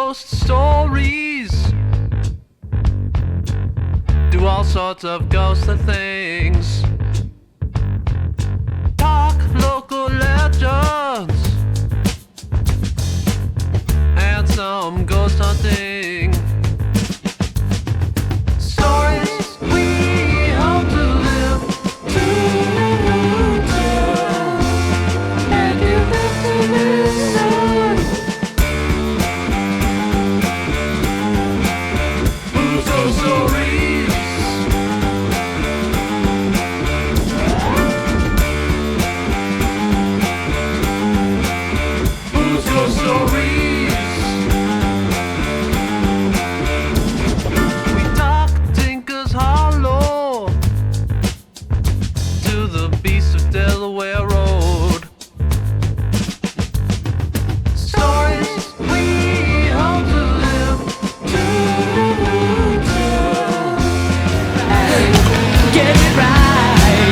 ghost stories. Do all sorts of ghostly things. Talk local legends. And some ghost hunting. Stories we hope to live to tell. And you live to listen. Who's Ghost Stories? Who's Ghost Stories? We talk Tinker's Hollow to the beast of Delaware Road. Stories we hope to live to tell. Get it right.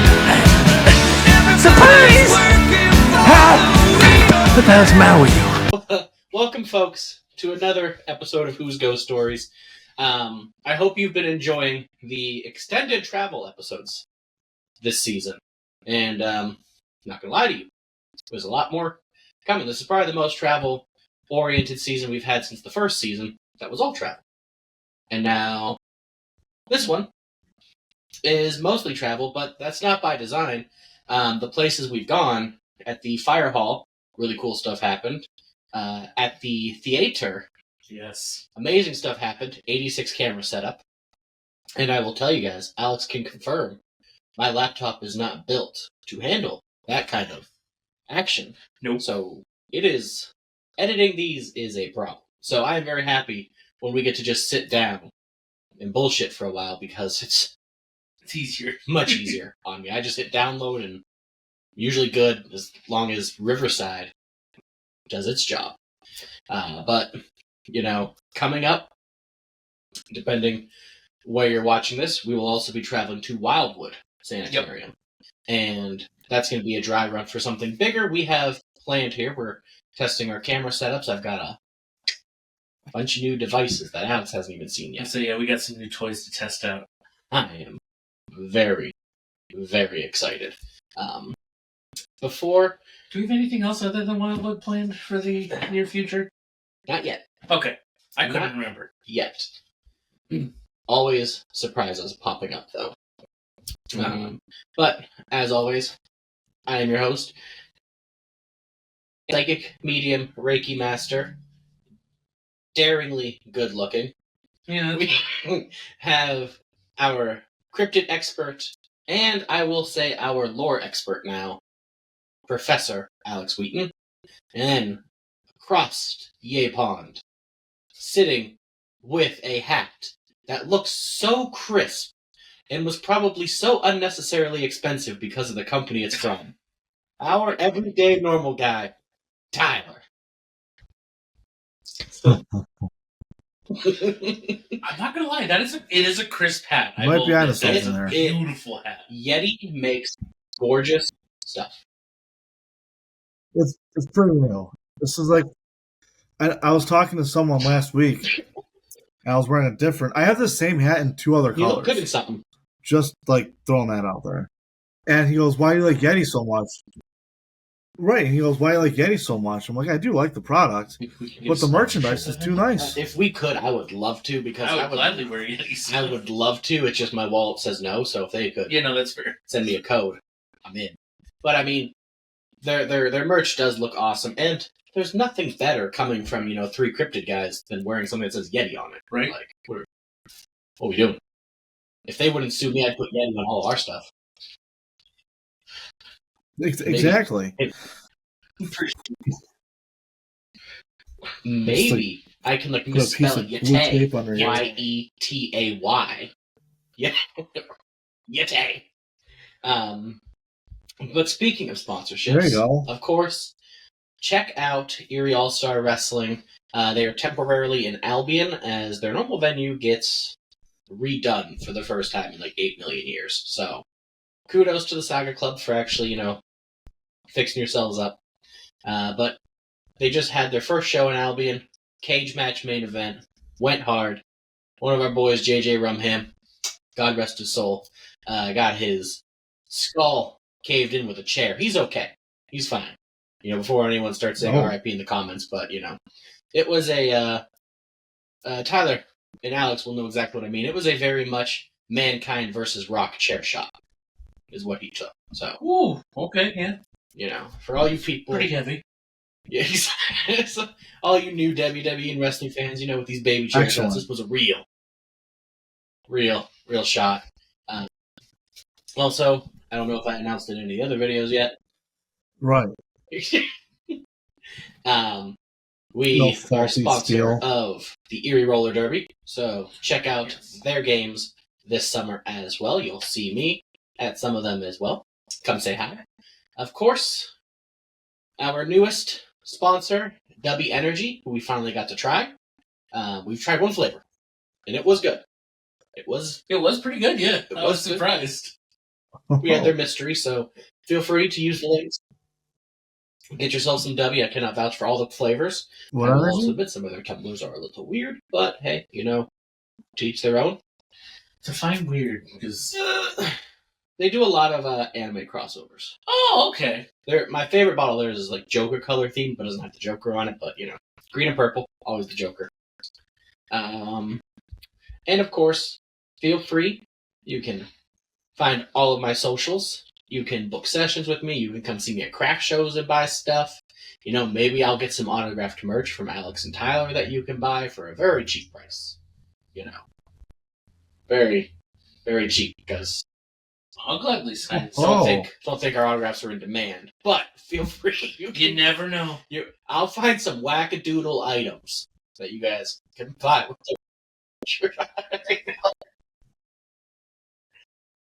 Surprise! What the hell's the matter with you? Welcome, folks, to another episode of Who's Ghost Stories. I hope you've been enjoying the extended travel episodes this season. And not gonna lie to you, there's a lot more coming. This is probably the most travel-oriented season we've had since the first season that was all travel. And now, this one is mostly travel, but that's not by design. The places we've gone, at the fire hall, really cool stuff happened. At the theater, Yes. amazing stuff happened. 86 camera setup. And I will tell you guys, Alex can confirm, my laptop is not built to handle that kind of action. Nope. So editing these is a problem. So I am very happy when we get to just sit down and bullshit for a while because it's It's easier. much easier on me. I just hit download and usually good as long as Riverside does its job. But, coming up, depending where you're watching this, we will also be traveling to Wildwood Sanitarium. And that's going to be a dry run for something bigger we have planned here. We're testing our camera setups. I've got a bunch of new devices that Alex hasn't even seen yet. So yeah, we got some new toys to test out. I am very, very excited. Before, Do we have anything else other than Wildwood planned for the near future? not yet, Okay. I couldn't Not- remember. yet. Always surprises popping up, though. But, as always, I am your host, Psychic Medium Reiki Master, daringly good looking. Yeah. We have our cryptid expert, and I will say our lore expert now, Professor Alex Wheaton. And then, across Yay Pond, sitting with a hat that looks so crisp and was probably so unnecessarily expensive because of the company it's from, our everyday normal guy, Tyler. I'm not gonna lie, it is a crisp hat. I Might will be onto admit, that is something a there. beautiful hat. Yeti makes gorgeous stuff. It's pretty new. This is like, I was talking to someone last week, and I was wearing a different. I have the same hat in two other You colors. look good in something. Just like throwing that out there. And he goes, "Why do you like Yeti so much?" Right. And he goes, "Why do you like Yeti so much?" I'm like, "I do like the product, but the merchandise is too nice." If we could, I would love to because I would gladly wear Yetis. I would love to. It's just my wallet says no. So if they could Yeah, no, that's fair. send me a code, I'm in. But I mean, their merch does look awesome, and there's nothing better coming from three cryptid guys than wearing something that says Yeti on it. Right. Like, what are we doing? If they wouldn't sue me, I'd put Yeti on all our stuff. Exactly. Maybe I can Put a piece misspell of blue Yetay. tape under your- Yetay. Yeah. Yetay. But speaking of sponsorships, There you go. of course, check out Erie All-Star Wrestling. They are temporarily in Albion as their normal venue gets redone for the first time in like 8 million years. So, kudos to the Saga Club for actually, fixing yourselves up. But they just had their first show in Albion. cage match main event. Went hard. One of our boys, JJ Rumham, God rest his soul, got his skull caved in with a chair. He's okay. He's fine. Before anyone starts saying RIP in the comments, but, it was a, Tyler and Alex will know exactly what I mean. It was a very much Mankind versus Rock chair shot, is what he took. So, Ooh, okay, yeah. For all you people. Pretty heavy. Yeah, so, all you new WWE and wrestling fans, with these baby chair shots, this was a real shot. Also, I don't know if I announced it in any other videos yet. Right. We are a sponsor of the Erie Roller Derby, so check out their games this summer as well. You'll see me at some of them as well. Come say hi. Of course, our newest sponsor, W Energy, who we finally got to try. We've tried one flavor, and it was good. It was pretty good, yeah. I was surprised. We had their mystery, so feel free to use the links. Get yourself some W. I cannot vouch for all the flavors. What I will are also they? admit some of their tumblers are a little weird, but hey, to each their own. Define weird, because... They do a lot of anime crossovers. Oh, okay. My favorite bottle of theirs is like Joker color themed, but doesn't have the Joker on it, but green and purple, always the Joker. And of course, feel free. You can find all of my socials. You can book sessions with me. You can come see me at craft shows and buy stuff. Maybe I'll get some autographed merch from Alex and Tyler that you can buy for a very cheap price. Very, very cheap, because I'll gladly sign it. don't think our autographs are in demand. But feel free. You never know. I'll find some wackadoodle items that you guys can buy with the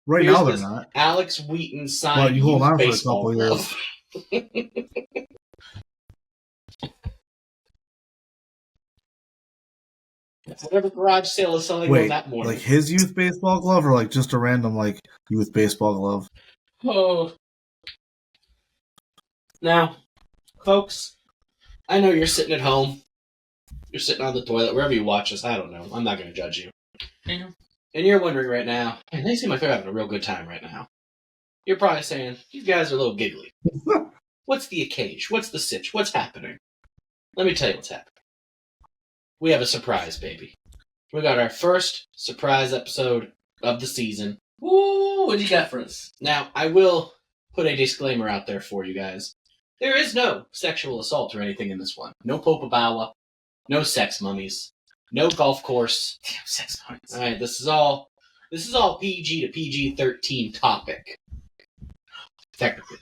Right Here's now they're this not. Alex Wheaton signed Well, you hold on for a baseball couple glove. Whatever garage sale is selling on Wait, that morning. like his youth baseball glove, or like just a random youth baseball glove? Oh. Now, folks, I know you're sitting at home. You're sitting on the toilet, wherever you watch us. I don't know. I'm not going to judge you. Yeah. And you're wondering right now, man, they seem like they're having a real good time right now. You're probably saying, these guys are a little giggly. What's the occasion? What's the sitch? What's happening? Let me tell you what's happening. We have a surprise, baby. We got our first surprise episode of the season. Ooh, what do you got for us? Now, I will put a disclaimer out there for you guys. There is no sexual assault or anything in this one. No Popabawa. No sex mummies. No golf course. Damn, sex mummies. Alright, this is all PG to PG-13 topic. Technically.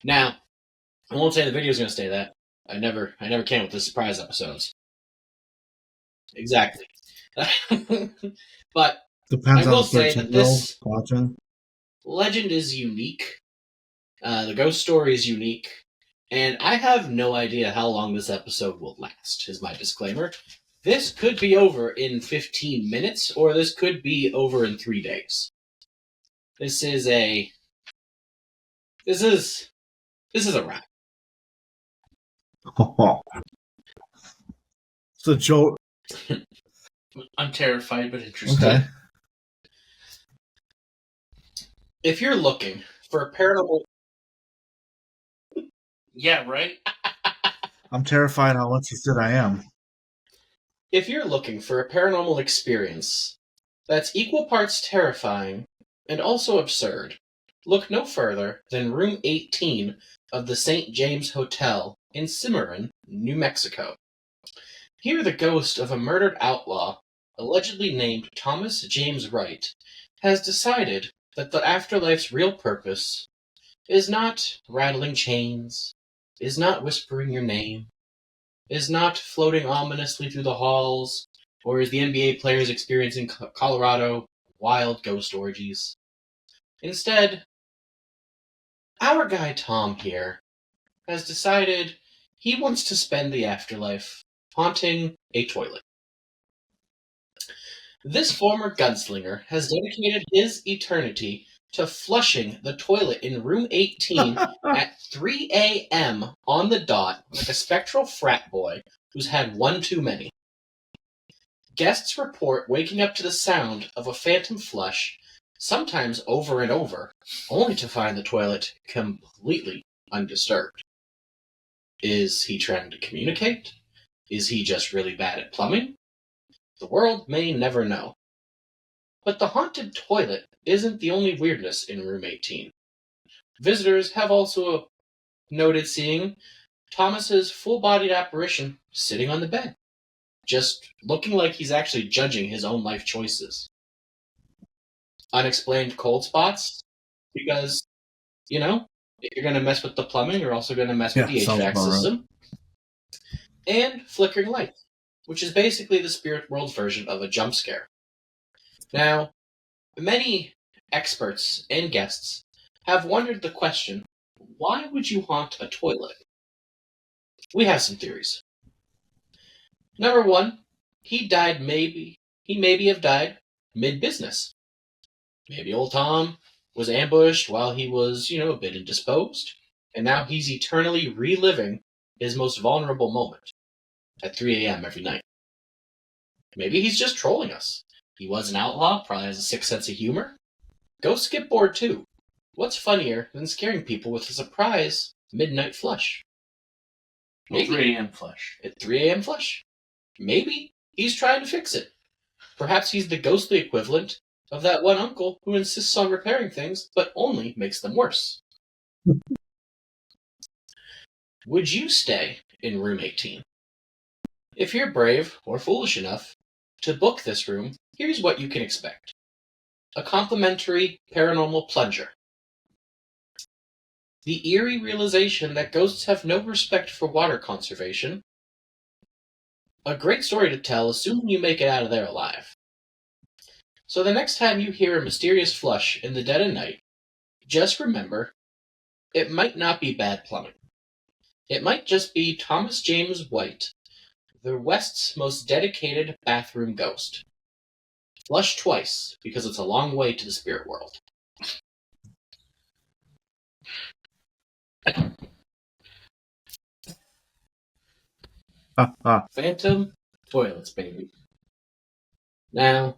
Now, I won't say the video's gonna stay that. I never can with the surprise episodes. Exactly. But Depends I will on say the that this watching. legend is unique. The ghost story is unique. And I have no idea how long this episode will last, is my disclaimer. This could be over in 15 minutes, or this could be over in 3 days. This is a wrap. So Joe. I'm terrified but interested. Okay. If you're looking for a paranormal... Yeah, right? I'm terrified how interested I am. If you're looking for a paranormal experience that's equal parts terrifying and also absurd, look no further than Room 18 of the St. James Hotel in Cimarron, New Mexico. Here the ghost of a murdered outlaw, allegedly named Thomas James Wright, has decided that the afterlife's real purpose is not rattling chains, is not whispering your name, is not floating ominously through the halls, or is the NBA players experiencing Colorado wild ghost orgies. Instead, our guy Tom here has decided he wants to spend the afterlife haunting a toilet. This former gunslinger has dedicated his eternity to flushing the toilet in room 18 at 3 a.m. on the dot like a spectral frat boy who's had one too many. Guests report waking up to the sound of a phantom flush, sometimes over and over, only to find the toilet completely undisturbed. Is he trying to communicate? Is he just really bad at plumbing? The world may never know. But the haunted toilet isn't the only weirdness in room 18. Visitors have also noted seeing Thomas's full-bodied apparition sitting on the bed, just looking like he's actually judging his own life choices. Unexplained cold spots, because, if you're going to mess with the plumbing, you're also going to mess with the HVAC system. And flickering lights, which is basically the spirit world version of a jump scare. Now, many experts and guests have wondered the question, why would you haunt a toilet? We have some theories. Number one, he maybe have died mid-business. Maybe old Tom was ambushed while he was, a bit indisposed, and now he's eternally reliving his most vulnerable moment at 3 a.m. every night. Maybe he's just trolling us. He was an outlaw, probably has a sick sense of humor. Go skip board 2. What's funnier than scaring people with a surprise midnight flush? Maybe. 3 a.m. flush. At 3 a.m. flush? Maybe he's trying to fix it. Perhaps he's the ghostly equivalent of that one uncle who insists on repairing things, but only makes them worse. Would you stay in room 18? If you're brave or foolish enough to book this room, here's what you can expect. A complimentary paranormal plunger. The eerie realization that ghosts have no respect for water conservation. A great story to tell, assuming you make it out of there alive. So the next time you hear a mysterious flush in the dead of night, just remember, it might not be bad plumbing. It might just be Thomas James White, the West's most dedicated bathroom ghost. Flush twice, because it's a long way to the spirit world. Phantom toilets, baby. Now,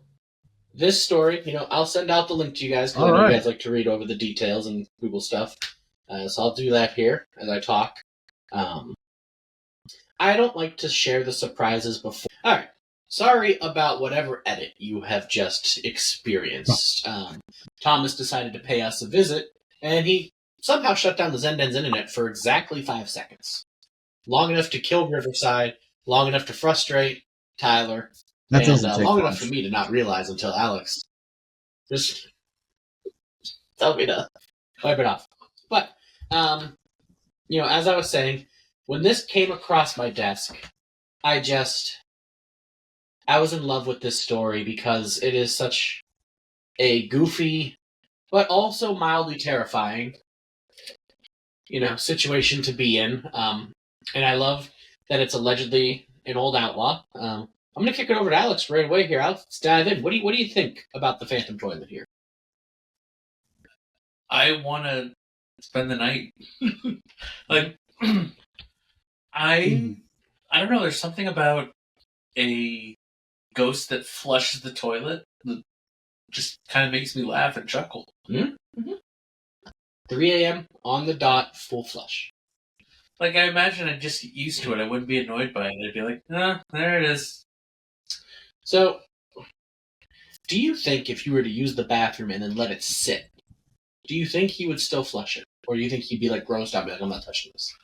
this story, I'll send out the link to you guys, because I know you guys like to read over the details and Google stuff. So I'll do that here as I talk. I don't like to share the surprises before. Alright, sorry about whatever edit you have just experienced. Thomas decided to pay us a visit, and he somehow shut down the Zenden's internet for exactly 5 seconds. Long enough to kill Riverside, long enough to frustrate Tyler, and long enough for me to not realize until Alex just told me to wipe it off. But, as I was saying, when this came across my desk, I was in love with this story because it is such a goofy, but also mildly terrifying, situation to be in. And I love that it's allegedly an old outlaw. I'm going to kick it over to Alex right away here. Alex, let's dive in. What do you think about the Phantom Toilet here? I want to spend the night. I don't know. There's something about a ghost that flushes the toilet that just kind of makes me laugh and chuckle. 3 a.m. on the dot, full flush. I imagine I'd just get used to it. I wouldn't be annoyed by it. I'd be like, there it is. So, do you think if you were to use the bathroom and then let it sit, do you think he would still flush it? Or do you think he'd be grossed out and be like, I'm not touching this?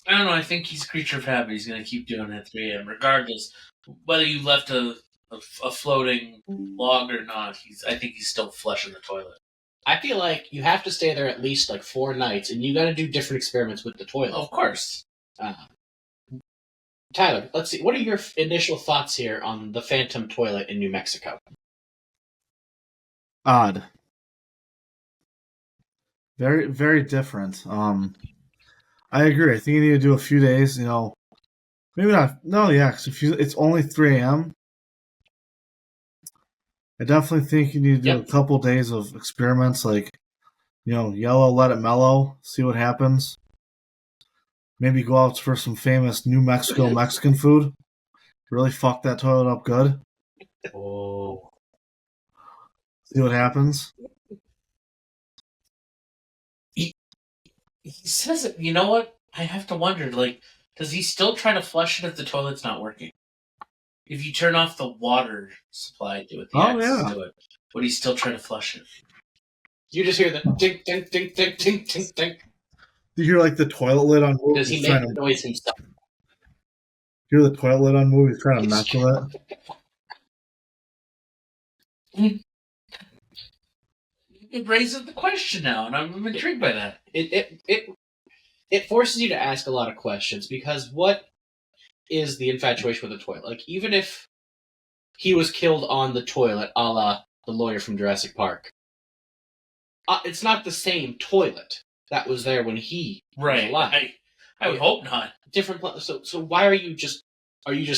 I don't know. I think he's a creature of habit. He's going to keep doing it at 3 a.m. regardless. Whether you left a floating log or not, I think he's still flushing the toilet. I feel like you have to stay there at least 4 nights, and you got to do different experiments with the toilet. Of course. Tyler, let's see. What are your initial thoughts here on the Phantom Toilet in New Mexico? Odd. Very, very different. I agree. I think you need to do a few days, maybe not. No, yeah, because it's only 3 a.m. I definitely think you need to do a couple days of experiments, yellow, let it mellow, see what happens. Maybe go out for some famous New Mexico Mexican food. Really fuck that toilet up good. Oh. See what happens. He says it. You know what? I have to wonder, like, does he still try to flush it if the toilet's not working? If you turn off the water supply with the access to it, would he still try to flush it? You just hear the ding, ding, ding, ding, ding, ding, ding. You hear like the toilet lid on movies. Does he make the noise himself? You hear the toilet lid on movies trying to mess with it. It raises the question now, and I'm intrigued by that. It forces you to ask a lot of questions, because what is the infatuation with the toilet? Like, even if he was killed on the toilet, a la the lawyer from Jurassic Park, it's not the same toilet that was there when he was alive. I would hope not. Different. So why are you just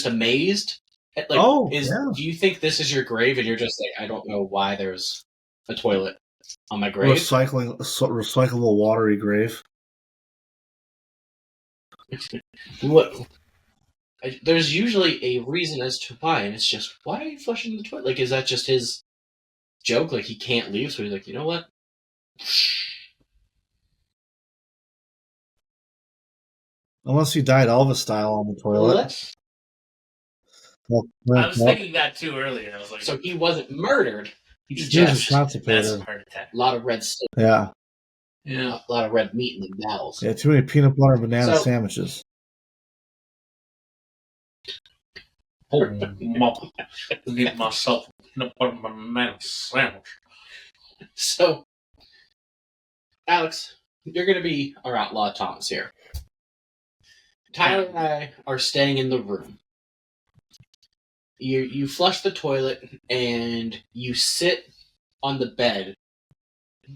amazed? Like, do you think this is your grave and you're just like, I don't know why there's a toilet on my grave? Recyclable watery grave. What? There's usually a reason as to why, and it's just, why are you flushing the toilet? Like, is that just his joke? Like, he can't leave, so he's like, you know what? Unless he died Elvis style on the toilet. I was thinking that too earlier. I was like, so he wasn't murdered. He was just constipated. Heart attack. A lot of red stuff. Yeah. A lot of red meat in the bowels. Yeah, too many peanut butter and banana sandwiches. Oh, mama. Give myself a peanut butter and banana sandwich. So, Alex, you're going to be our outlaw Thomas here. Tyler and I are staying in the room. You flush the toilet and you sit on the bed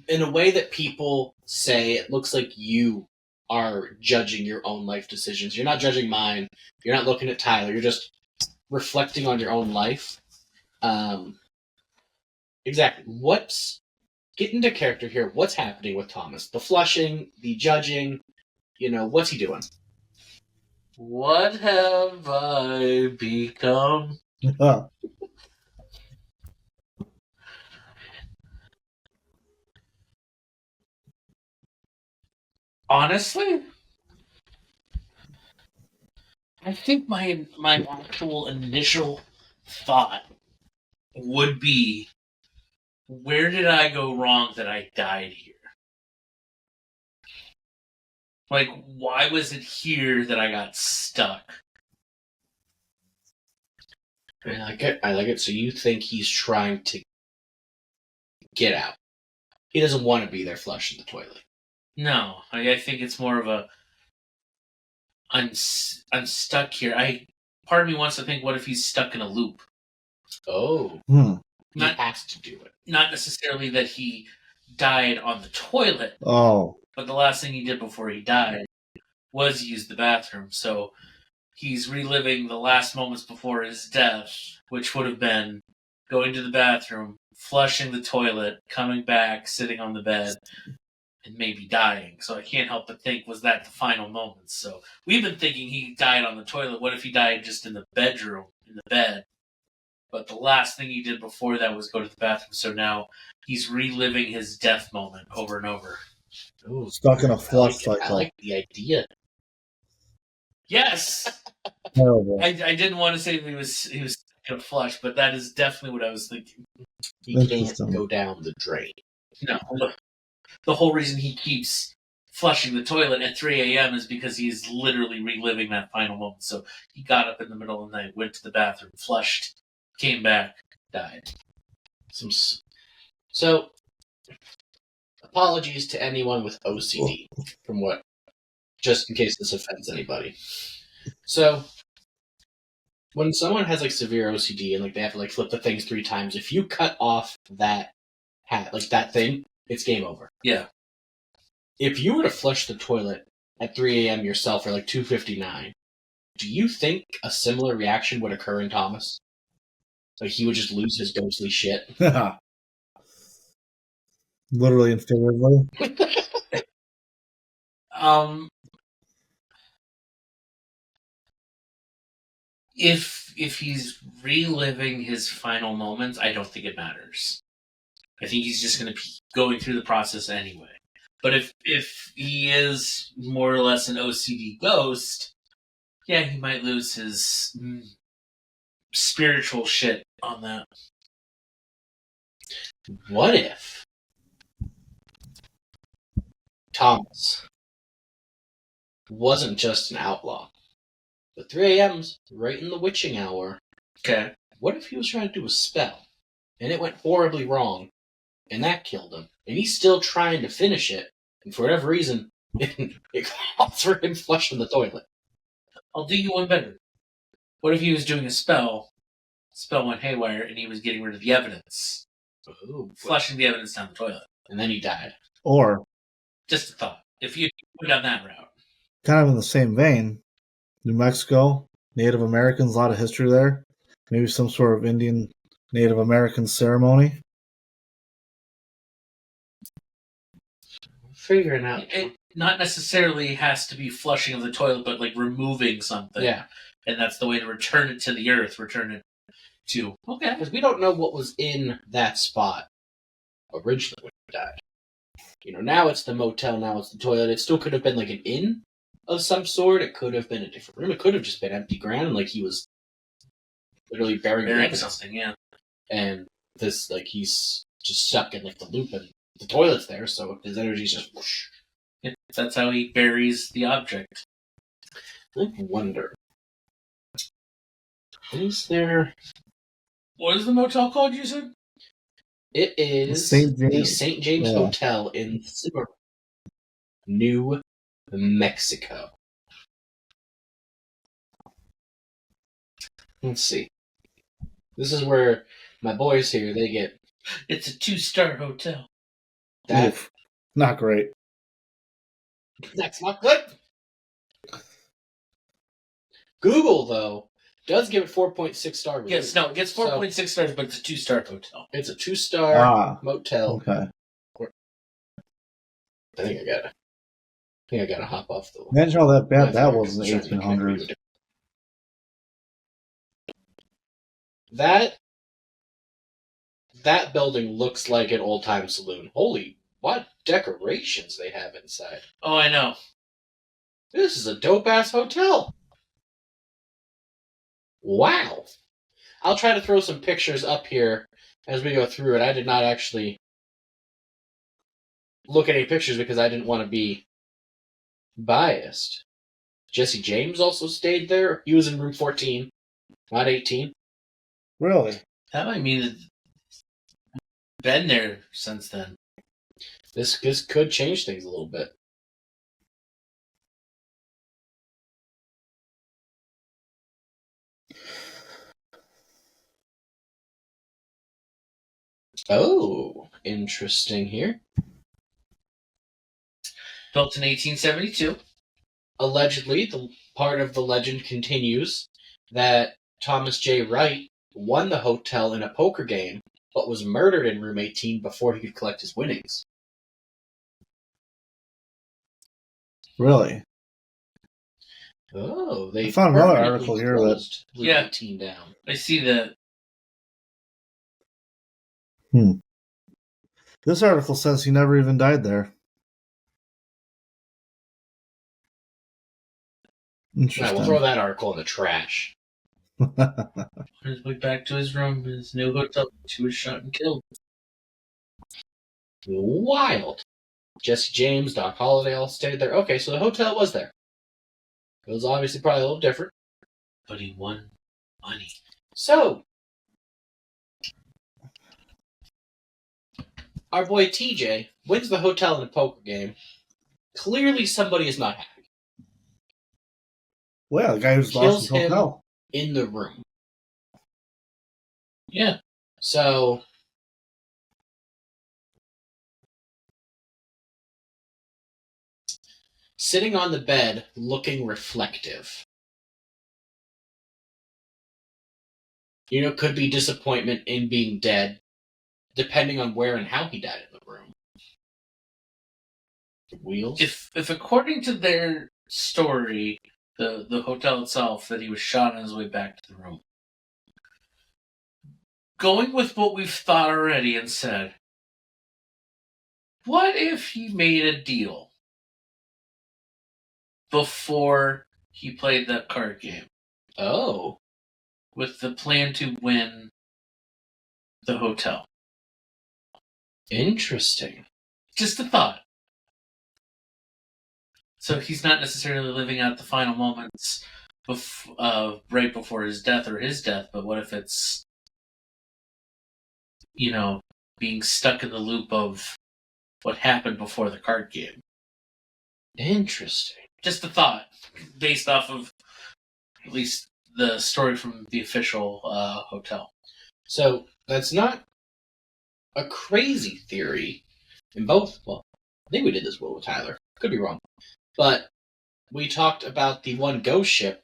in a way that people say it looks like you are judging your own life decisions. You're not judging mine. You're not looking at Tyler. You're just reflecting on your own life. Exactly. Get into character here. What's happening with Thomas? The flushing, the judging, what's he doing? What have I become? Honestly, I think my actual initial thought would be, where did I go wrong that I died here? Like, why was it here that I got stuck? I like it. So you think he's trying to get out? He doesn't want to be there flushing the toilet. No, I think it's more of a I'm stuck here. Part of me wants to think, what if he's stuck in a loop? Oh, he has to do it. Not necessarily that he died on the toilet. Oh, but the last thing he did before he died was use the bathroom. So he's reliving the last moments before his death, which would have been going to the bathroom, flushing the toilet, coming back, sitting on the bed, and maybe dying. So I can't help but think, was that the final moments? So we've been thinking he died on the toilet. What if he died just in the bedroom, in the bed? But the last thing he did before that was go to the bathroom. So now he's reliving his death moment over and over. Ooh, stuck in a flush cycle. I like the idea. Yes! Terrible. I didn't want to say that he was going to flush, but that is definitely what I was thinking. He can't go down the drain. No. The whole reason he keeps flushing the toilet at 3 a.m. is because he's literally reliving that final moment. So he got up in the middle of the night, went to the bathroom, flushed, came back, died. So, apologies to anyone with OCD, just in case this offends anybody. So, when someone has severe OCD and they have to flip the things 3 times, if you cut off that that thing, it's game over. Yeah. If you were to flush the toilet at 3 a.m. yourself or 2:59, do you think a similar reaction would occur in Thomas? He would just lose his ghostly shit? Literally and figuratively. If he's reliving his final moments, I don't think it matters. I think he's just going to be going through the process anyway. But if he is more or less an OCD ghost, yeah, he might lose his spiritual shit on that. What if Thomas wasn't just an outlaw, but 3 a.m.'s right in the witching hour? Okay. What if he was trying to do a spell, and it went horribly wrong, and that killed him, and he's still trying to finish it, and for whatever reason, it calls for him flushing the toilet? I'll do you one better. What if he was doing a spell went haywire, and he was getting rid of the evidence? Ooh, Flushing the evidence down the toilet. and then he died. Or, Just a thought. If you went down that route. kind of in the same vein, New Mexico, Native Americans, a lot of history there. Maybe some sort of Indian Native American ceremony. Figuring out. It not necessarily has to be flushing of the toilet, but like removing something. Yeah, And that's the way to return it to the earth, return it to... Okay. because we don't know what was in that spot originally when he died. Now it's the motel, now it's the toilet. It still could have been like an inn of some sort. It could have been a different room. It could have just been empty ground, and like he was literally burying evidence. something, yeah. And this, like, he's just stuck in like the loop, and the toilet's there, so his energy's just whoosh. Yeah, that's how he buries the object. I wonder, is there? What is the motel called, you said? It is St. the James- St. James yeah. Hotel in Cimarron, New Mexico. Let's see. This is where my boys here, they get It's a 2-star hotel. that. Oof. Not great. That's not good. Google, though, does give it 4.6 star review. Yes, no, it gets 4.6 stars, but it's a 2-star hotel. It's a 2-star Ah, motel. okay. I think I gotta hop off the. Imagine how that bad that was in the Trying to make it 1800s. That building looks like an old time saloon. Holy, what decorations they have inside! Oh, I know. This is a dope ass hotel. Wow. I'll try to throw some pictures up here as we go through it. I did not actually look at any pictures because I didn't want to be biased. Jesse James also stayed there. He was in room 14, not 18. Really? That might mean that been there since then. This could change things a little bit. Oh, interesting here. Built in 1872. Allegedly, the part of the legend continues that Thomas J. Wright won the hotel in a poker game, but was murdered in room 18 before he could collect his winnings. Really? Oh, they I found another permanently article here that- closed room Yeah. 18 down. I see that. This article says he never even died there. Yeah, Interesting. we'll throw that article in the trash. On his way back to his room, his new hotel, he was shot and killed. Wild. Jesse James, Doc Holliday all stayed there. Okay, so the hotel was there. It was obviously probably a little different. But he won money. So, our boy TJ wins the hotel in a poker game. Clearly, somebody is not happy Well, yeah, the guy who's Kills lost his him. hotel. in the room. Yeah. So, sitting on the bed, looking reflective. Could be disappointment in being dead, depending on where and how he died in the room. Wheels? If according to their story, the hotel itself, that he was shot on his way back to the room. Going with what we've thought already and said, what if he made a deal before he played that card game Oh, with the plan to win the hotel? interesting. Just a thought. So he's not necessarily living out the final moments right before his death or his death, but what if it's, being stuck in the loop of what happened before the card game? Interesting. Just a thought, based off of at least the story from the official hotel. So that's not a crazy theory in both. Well, I think we did this well with Tyler. Could be wrong. But we talked about the one ghost ship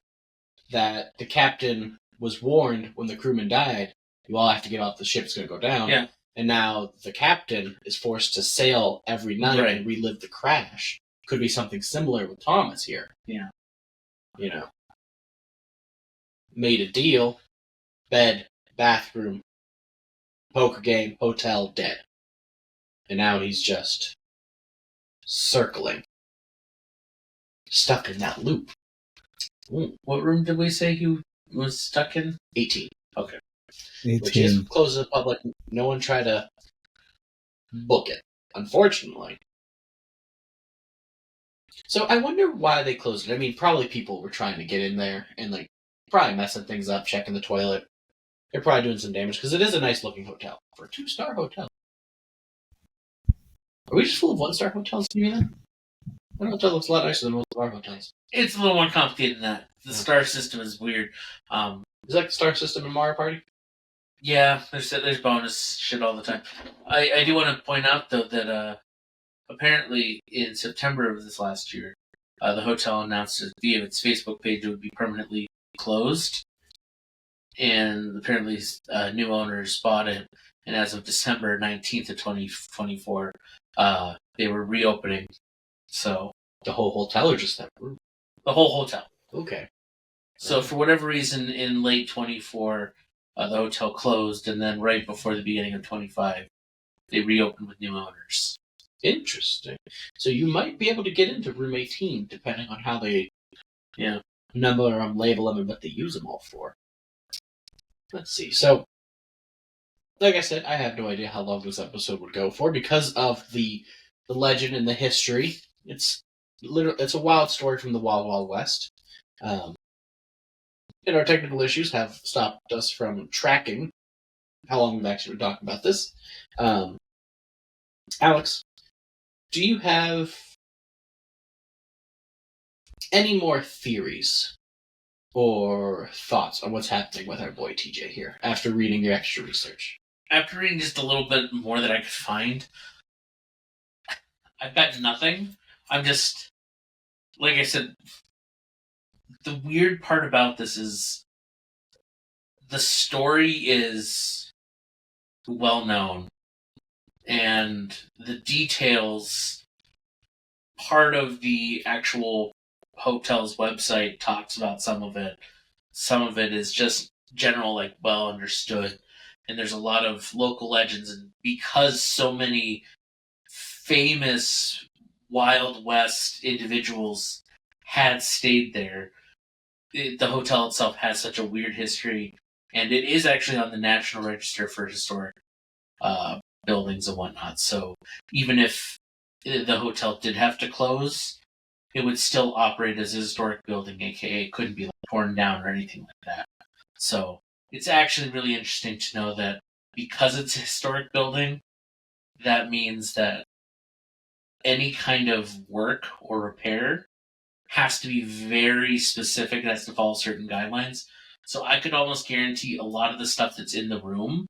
that the captain was warned when the crewman died, you all have to get off, the ship's going to go down. Yeah. And now the captain is forced to sail every night Right. and relive the crash. Could be something similar with Thomas here. Yeah. Made a deal, bed, bathroom, poker game, hotel, dead. And now he's just circling. Stuck in that loop. What room did we say he was stuck in? 18. 18. Which is closed to the public. No one tried to book it, unfortunately. So I wonder why they closed it. I mean, probably people were trying to get in there and probably messing things up, checking the toilet. They're probably doing some damage because it is a nice looking hotel for a 2-star hotel. Are we just full of 1-star hotels, maybe then? That hotel looks a lot nicer than most of our hotels. It's a little more complicated than that. The star system is weird. Is that the star system in Mario Party? Yeah, there's bonus shit all the time. I do want to point out though that apparently in September of this last year, the hotel announced that via its Facebook page it would be permanently closed, and apparently new owners bought it, and as of December 19th of 2024, they were reopening. So The whole hotel or just that room? the whole hotel. Okay. So for whatever reason, in late 24, the hotel closed, and then right before the beginning of 25, they reopened with new owners. Interesting. So you might be able to get into room 18 depending on how they number them, label them, and what they use them all for. Let's see. So, like I said, I have no idea how long this episode would go for because of the legend and the history. It's a wild story from the Wild Wild West. And our technical issues have stopped us from tracking how long we've actually been talking about this. Alex, do you have any more theories or thoughts on what's happening with our boy TJ here after reading your extra research? After reading just a little bit more that I could find, I've got nothing. I'm just, like I said, the weird part about this is the story is well known, and the details, part of the actual hotel's website talks about some of it. Some of it is just general, well understood. And there's a lot of local legends, and because so many famous Wild West individuals had stayed there, the hotel itself has such a weird history, and it is actually on the National Register for Historic buildings and whatnot. So even if the hotel did have to close, it would still operate as a historic building, aka it couldn't be torn down or anything like that. So it's actually really interesting to know that because it's a historic building, that means that any kind of work or repair has to be very specific and has to follow certain guidelines. So I could almost guarantee a lot of the stuff that's in the room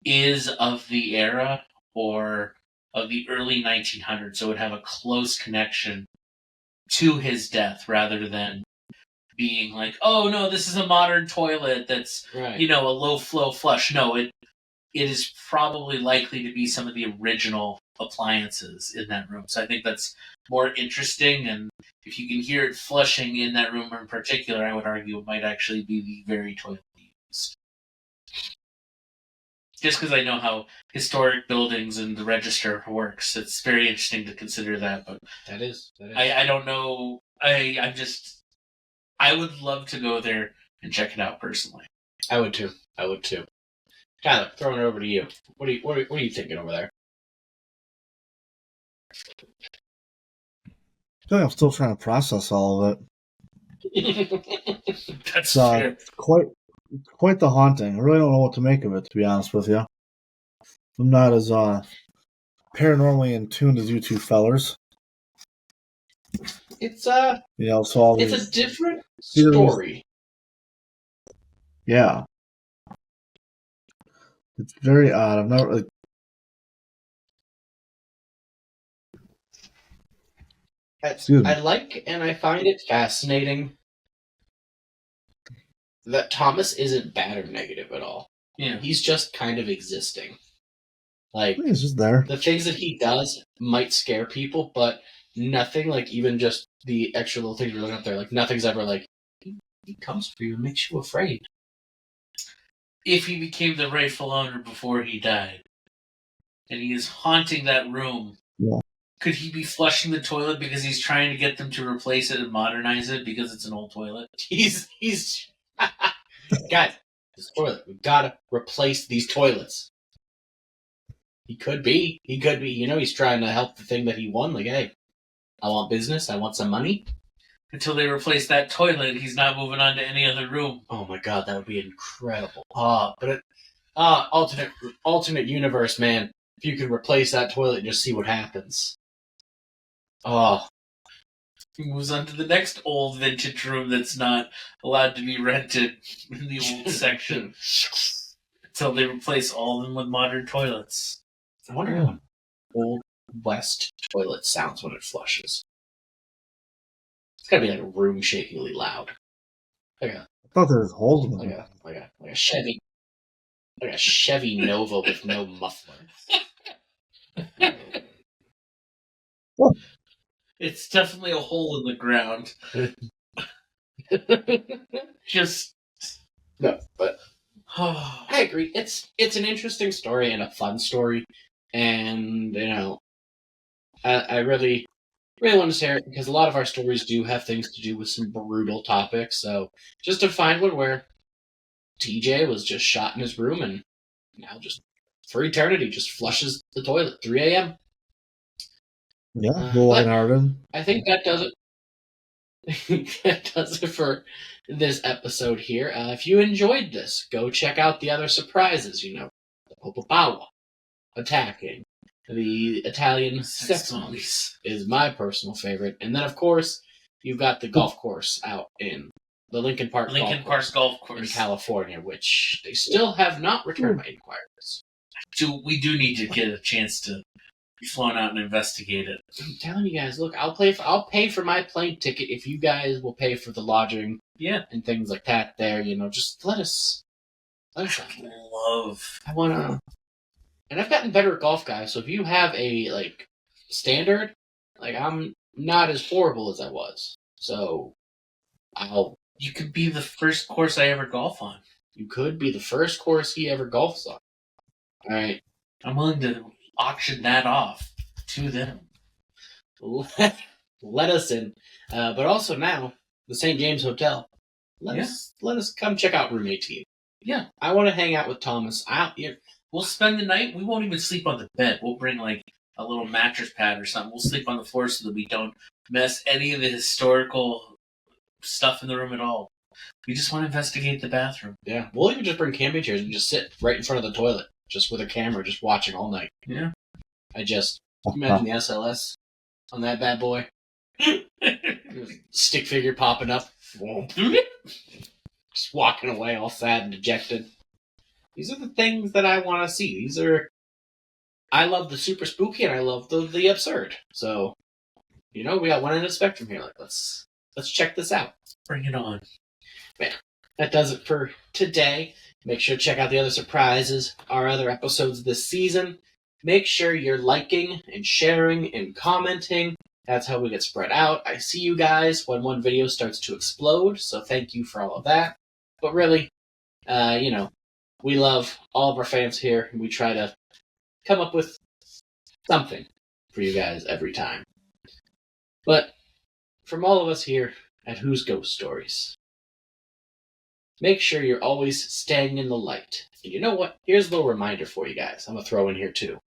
is of the era or of the early 1900s, so it would have a close connection to his death rather than being like, oh no, this is a modern toilet that's Right. a low flow flush. No, it is probably likely to be some of the original appliances in that room. So I think that's more interesting. And if you can hear it flushing in that room in particular, I would argue it might actually be the very toilet used. Just because I know how historic buildings and the register works, it's very interesting to consider that. But That is. I don't know. I would love to go there and check it out personally. I would too. Tyler, throwing it over to you. What are you thinking over there? I feel like I'm still trying to process all of it. That's It's fair. quite the haunting. I really don't know what to make of it, to be honest with you. I'm not as paranormally in tune as you two fellers. It's So all it's these, a different these are these- story. yeah, it's very odd. I'm not really. Excuse me. I like and I find it fascinating that Thomas isn't bad or negative at all. Yeah. He's just kind of existing. Like, He's just there. the things that he does might scare people, but nothing, like, even just the extra little things we're looking up there, like, nothing's ever like, he comes for you and makes you afraid. If he became the rightful owner before he died, and he is haunting that room, Yeah. could he be flushing the toilet because he's trying to get them to replace it and modernize it because it's an old toilet? He's guys, this toilet, we've gotta replace these toilets. He could be, he's trying to help the thing that he won, like, hey, I want business, I want some money. Until they replace that toilet, he's not moving on to any other room. Oh my god, that would be incredible. Alternate universe, man. If you could replace that toilet and just see what happens. Oh, He moves on to the next old vintage room that's not allowed to be rented in the old section until they replace all of them with modern toilets. I wonder how an old West toilet sounds when it flushes. It's gotta be like room shakingly loud. Like I thought there was holes in them. a Chevy. Like a Chevy Nova with no muffler. It's definitely a hole in the ground. Just No, but oh, I agree. It's an interesting story and a fun story, and I really want to share it because a lot of our stories do have things to do with some brutal topics. So just to find one where TJ was just shot in his room and now just for eternity just flushes the toilet 3 a.m. Yeah, a little but- lighthearted. I think that does it. That does it for this episode here. If you enjoyed this, go check out the other surprises. The Popobawa attacking. The Italian sex monks is my personal favorite. And then, of course, you've got the golf course out in the Lincoln Park Golf in Course. California, which they still have not returned my inquiries. We do need to get a chance to be flown out and investigate it. I'm telling you guys, look, I'll pay for my plane ticket if you guys will pay for the lodging Yeah. and things like that there, just let us out. I wanna, and I've gotten better at golf, guys, so if you have a standard, I'm not as horrible as I was. So You could be the first course I ever golf on. you could be the first course he ever golfs on. Alright. I'm willing to auction that off to them. Let us in. But also now, the St. James Hotel. Let us come check out room 18. Yeah. I want to hang out with Thomas. We'll spend the night. We won't even sleep on the bed. We'll bring a little mattress pad or something. We'll sleep on the floor so that we don't mess any of the historical stuff in the room at all. We just want to investigate the bathroom. Yeah. We'll even just bring camping chairs and just sit right in front of the toilet, just with a camera, just watching all night. Yeah. Imagine the SLS on that bad boy. Stick figure popping up. Just walking away all sad and dejected. These are the things that I want to see. I love the super spooky and I love the absurd. So, we got one end of the spectrum here. Let's check this out. Bring it on. That does it for today. Make sure to check out the other surprises, our other episodes this season. Make sure you're liking and sharing and commenting. That's how we get spread out. I see you guys when one video starts to explode, so thank you for all of that. But really, we love all of our fans here, and we try to come up with something for you guys every time. But from all of us here at Who's Ghost Stories, make sure you're always staying in the light. And you know what? Here's a little reminder for you guys. I'm going to throw in here too.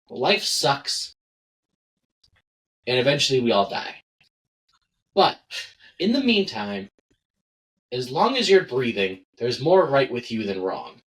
Life sucks, and eventually we all die. But in the meantime, as long as you're breathing, there's more right with you than wrong.